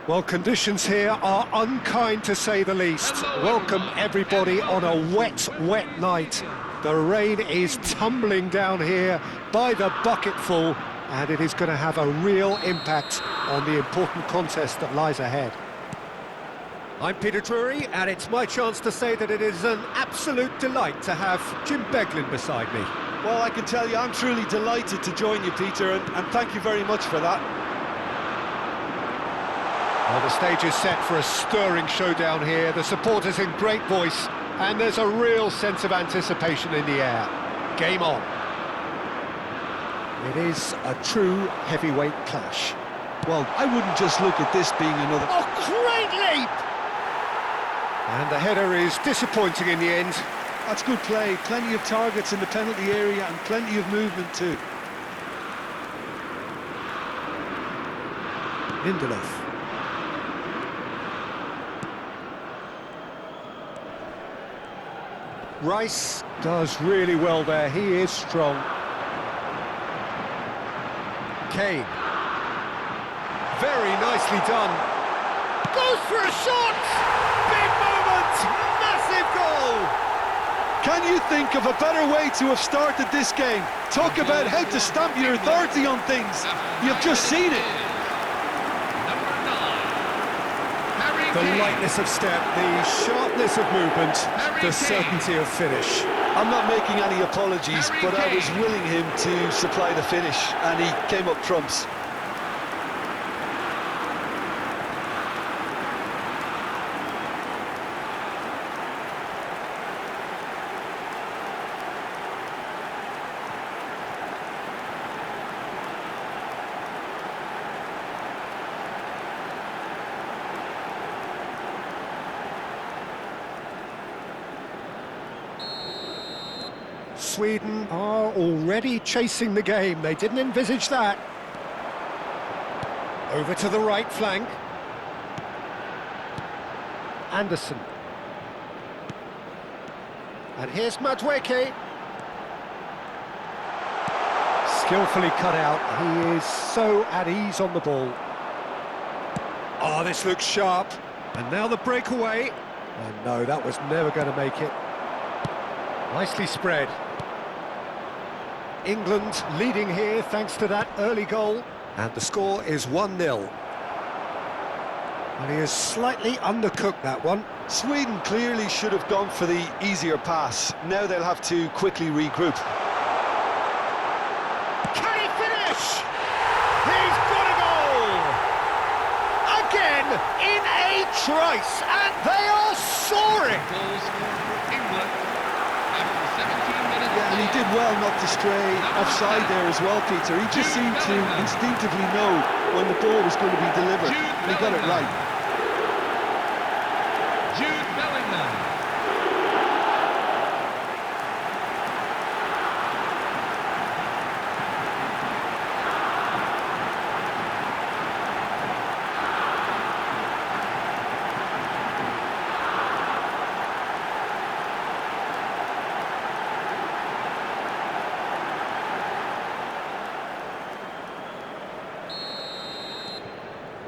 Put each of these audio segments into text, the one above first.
Well, conditions here are unkind to say the least. Welcome everybody on a wet, wet night. The rain is tumbling down here by the bucketful, and it is going to have a real impact on the important contest that lies ahead. I'm Peter Drury, and it's my chance to say that it is an absolute delight to have Jim Beglin beside me. Well, I can tell you I'm truly delighted to join you, Peter, and thank you very much for that. Well, the stage is set for a stirring showdown here. The supporters in great voice, and there's a real sense of anticipation in the air. Game on. It is a true heavyweight clash. Well, I wouldn't just look at this being another... Oh, great leap! And the header is disappointing in the end. That's good play. Plenty of targets in the penalty area and plenty of movement too. Lindelof. Rice does really well there, he is strong. Kane. Very nicely done. Goes for a shot! Big moment! Massive goal! Can you think of a better way to have started this game? Talk about how to stamp your authority on things. You've just seen it. The lightness of step, the sharpness of movement, the certainty of finish. I'm not making any apologies, but I was willing him to supply the finish, and he came up trumps. Sweden are already chasing the game. They didn't envisage that. Over to the right flank. Anderson. And here's Madueke. Skillfully cut out. He is so at ease on the ball. Oh, this looks sharp. And now the breakaway. And no, that was never going to make it. Nicely spread. England leading here thanks to that early goal, and the score is 1-0. And he has slightly undercooked that one. Sweden clearly should have gone for the easier pass. Now they'll have to quickly regroup. Can he finish? He's got a goal! Again, in a trice, and they are soaring! Goals for England after 17 minutes. Yeah, and he did well not to stray offside there as well, Peter. He just seemed to instinctively know when the ball was going to be delivered, and he got it right. Jude Bellingham.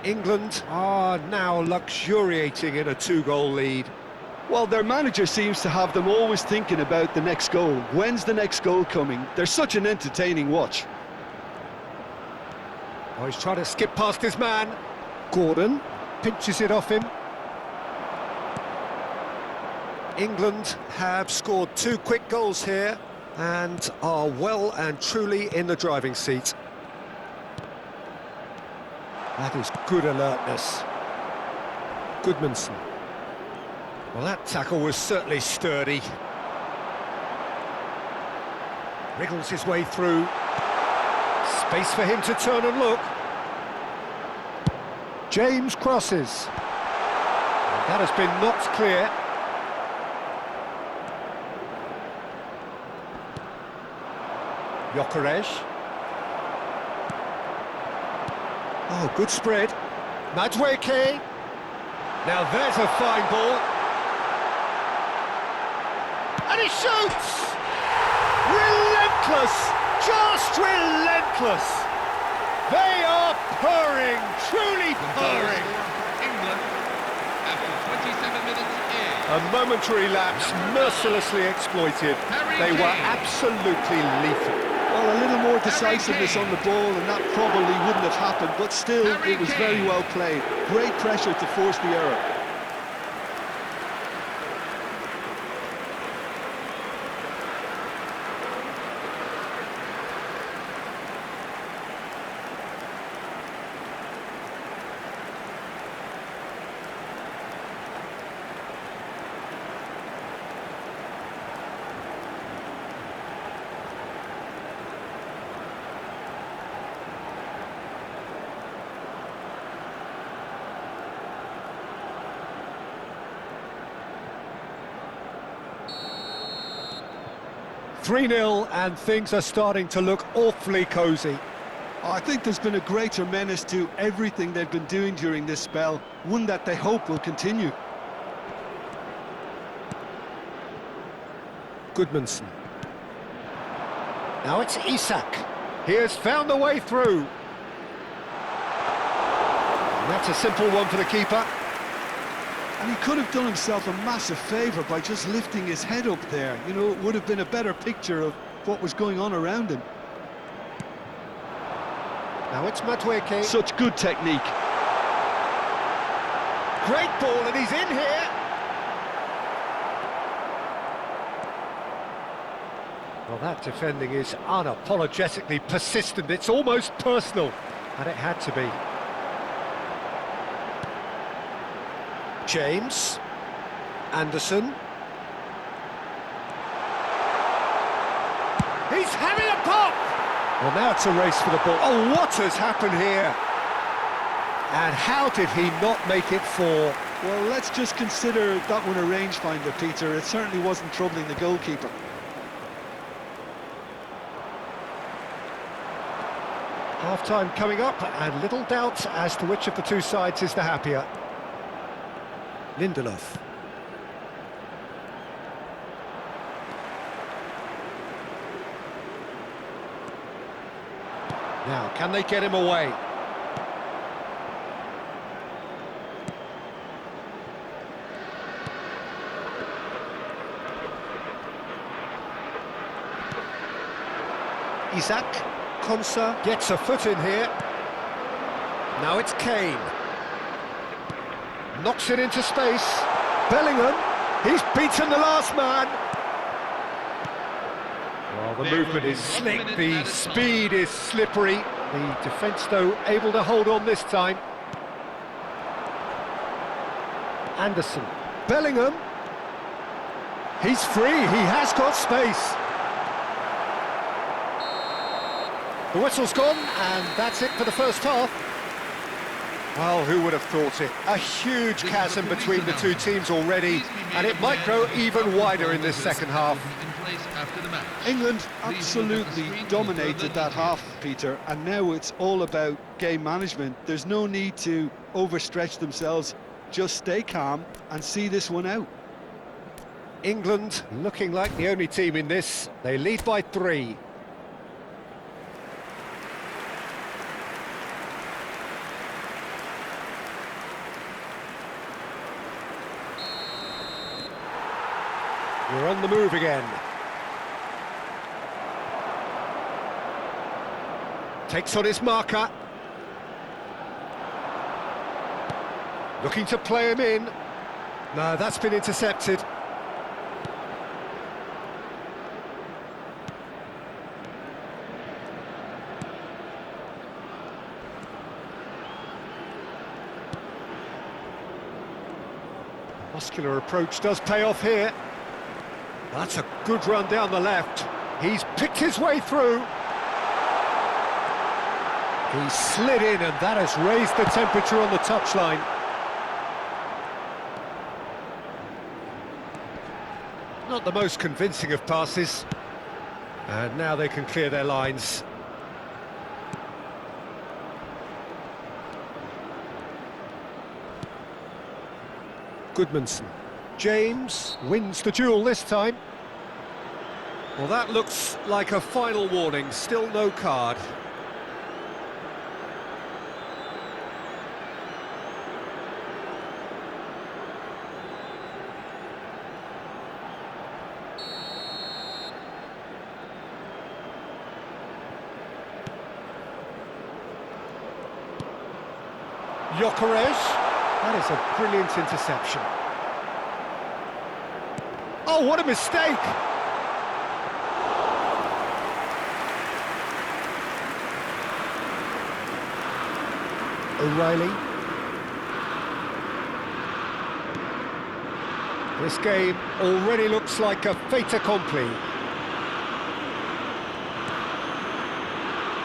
England are now luxuriating in a two-goal lead. Well, their manager seems to have them always thinking about the next goal. When's the next goal coming? They're such an entertaining watch. Oh, he's trying to skip past his man. Gordon pinches it off him. England have scored 2 quick goals here and are well and truly in the driving seat. That is good alertness. Goodmanson. Well, that tackle was certainly sturdy. Wriggles his way through. Space for him to turn and look. James crosses. And that has been knocked clear. Gyökeres. Oh, good spread. Madueke. Now there's a fine ball. And he shoots! Relentless! Just relentless! They are purring, truly purring! A momentary lapse, mercilessly exploited. They were absolutely lethal. Well, a little more decisiveness on the ball and that probably wouldn't have happened, but still, it was very well played. Great pressure to force the error. Three-nil, and things are starting to look awfully cosy. I think there's been a greater menace to everything they've been doing during this spell, one that they hope will continue. Goodmanson. Now it's Isak. He has found a way through. And that's a simple one for the keeper. And he could have done himself a massive favour by just lifting his head up there. You know, it would have been a better picture of what was going on around him. Now it's Madueke. Such good technique. Great ball, and he's in here. Well, that defending is unapologetically persistent. It's almost personal, and it had to be. James. Anderson. He's having a pop! Well, now it's a race for the ball. Oh, what has happened here? And how did he not make it four? Well, let's just consider that one a rangefinder, Peter. It certainly wasn't troubling the goalkeeper. Half-time coming up, and little doubt as to which of the two sides is the happier. Lindelof. Now, can they get him away? Isak. Konsa gets a foot in here. Now it's Kane. Knocks it into space. Bellingham, he's beaten the last man. Well, the movement is slick, the speed is slippery. The defence, though, able to hold on this time. Anderson. Bellingham. He's free, he has got space. The whistle's gone, and that's it for the first half. Well, who would have thought it? A huge chasm between the two teams already, and it might grow even wider in this second half. England absolutely dominated that half, Peter, and now it's all about game management. There's no need to overstretch themselves. Just stay calm and see this one out. England looking like the only team in this. They lead by 3. We're on the move again. Takes on his marker. Looking to play him in. No, that's been intercepted. Muscular approach does pay off here. That's a good run down the left. He's picked his way through. He slid in, and that has raised the temperature on the touchline. Not the most convincing of passes. And now they can clear their lines. Goodmanson. James wins the duel this time. Well, that looks like a final warning. Still no card. Gyökeres. That is a brilliant interception. Oh, what a mistake! O'Reilly. This game already looks like a fait accompli.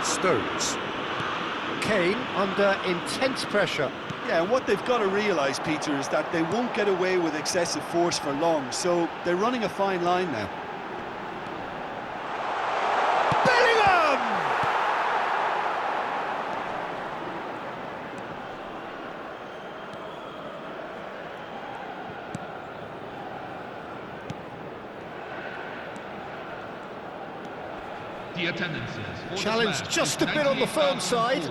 Stones. Kane under intense pressure. Yeah, and what they've got to realise, Peter, is that they won't get away with excessive force for long, so they're running a fine line now. Bellingham! The attendances. For this Challenge match just is a bit on the firm 98,004. side.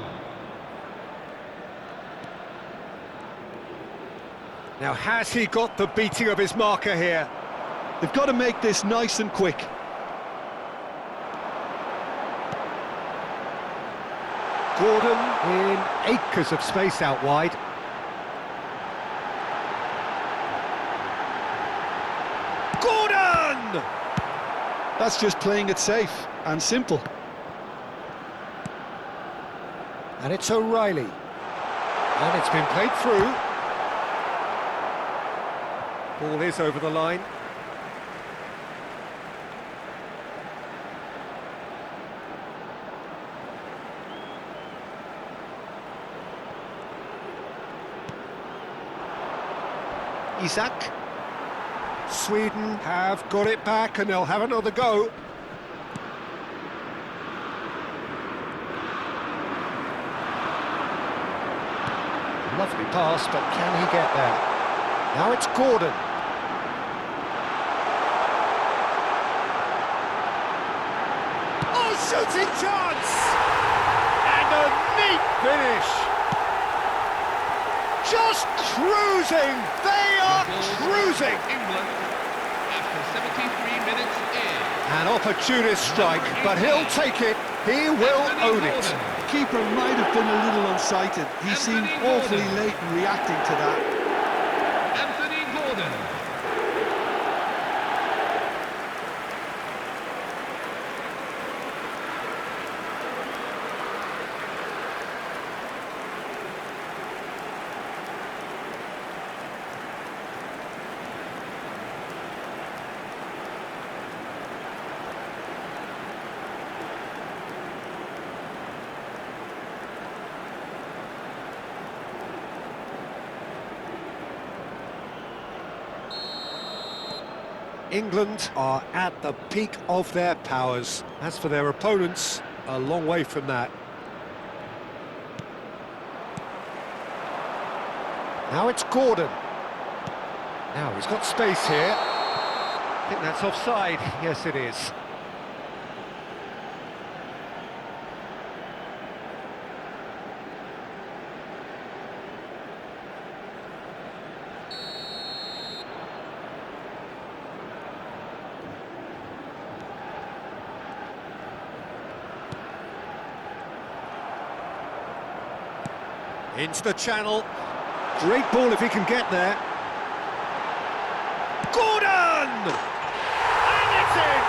Now, has he got the beating of his marker here? They've got to make this nice and quick. Gordon in acres of space out wide. Gordon! That's just playing it safe and simple. And it's O'Reilly. And it's been played through. Ball is over the line. Isak. Sweden have got it back and they'll have another go. Lovely pass, but can he get there? Now it's Gordon. Oh, shooting chance! And a neat finish! Just cruising! They are cruising! England after 73 minutes in. An opportunist strike, but he'll take it. He will own it. Keeper might have been a little unsighted. He seemed awfully late in reacting to that. Anthony Gordon. England are at the peak of their powers. As for their opponents, a long way from that. Now it's Gordon. Now he's got space here. I think that's offside. Yes, it is. Into the channel. Great ball if he can get there. Gordon! And it's in!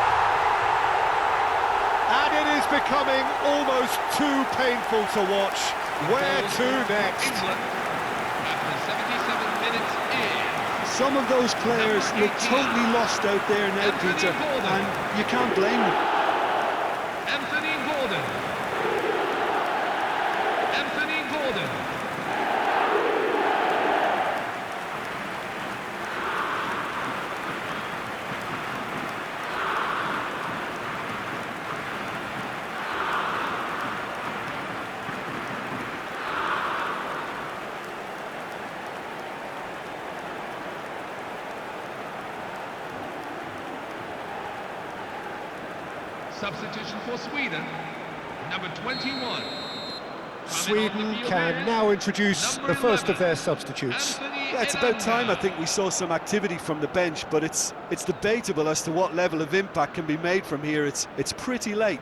And it is becoming almost too painful to watch. Where to next? England after 77 minutes in. Some of those players look totally lost out there now, Peter, and you can't blame them. Anthony Gordon. Anthony Gordon. Substitution for Sweden, number 21. Sweden can now introduce the first of their substitutes. Yeah, it's about time I think we saw some activity from the bench, but it's debatable as to what level of impact can be made from here. It's pretty late.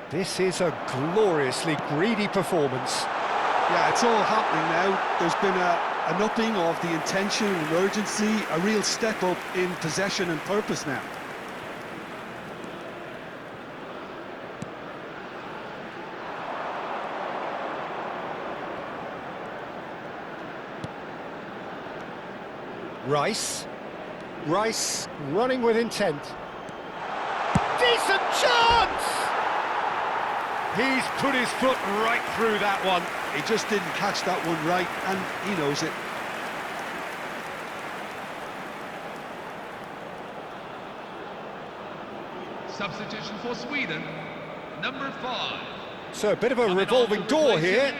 This is a gloriously greedy performance. Yeah, it's all happening now. There's been an upping of the intention and urgency, a real step up in possession and purpose now. Rice running with intent. Decent chance! He's put his foot right through that one. He just didn't catch that one right, and he knows it. Substitution for Sweden, number 5. So a bit of a revolving door here.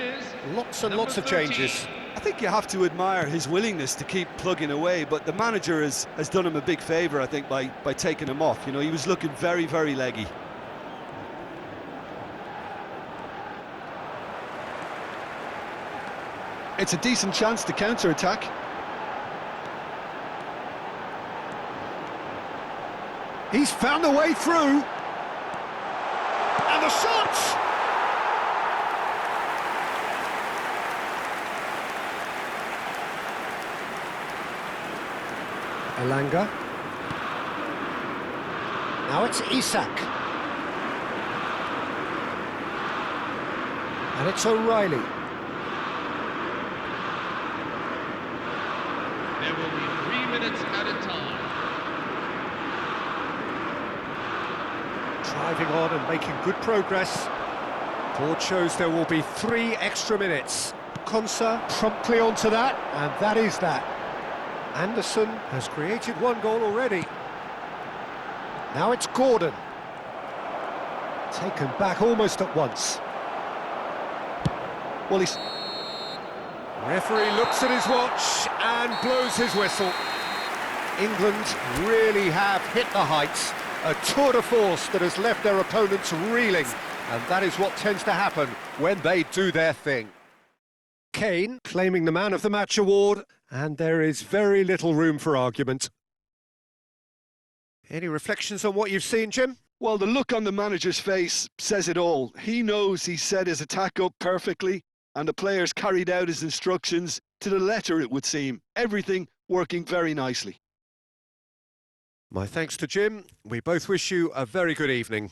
Lots and lots of changes. I think you have to admire his willingness to keep plugging away, but the manager has done him a big favour, I think, by taking him off. You know, he was looking very, very leggy. It's a decent chance to counter-attack. He's found a way through. And the shot! Elanga. Now it's Isak. And it's O'Reilly. There will be 3 minutes at a time. Driving on and making good progress. Board shows there will be 3 extra minutes. Konsa promptly onto that, and that is that. Anderson has created 1 goal already. Now it's Gordon. Taken back almost at once. Well, he's... Referee looks at his watch and blows his whistle. England really have hit the heights. A tour de force that has left their opponents reeling. And that is what tends to happen when they do their thing. Kane claiming the Man of the Match award, and there is very little room for argument. Any reflections on what you've seen, Jim? Well, the look on the manager's face says it all. He knows he set his attack up perfectly, and the players carried out his instructions to the letter, it would seem. Everything working very nicely. My thanks to Jim. We both wish you a very good evening.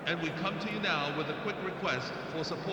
And we come to you now with a quick request for support.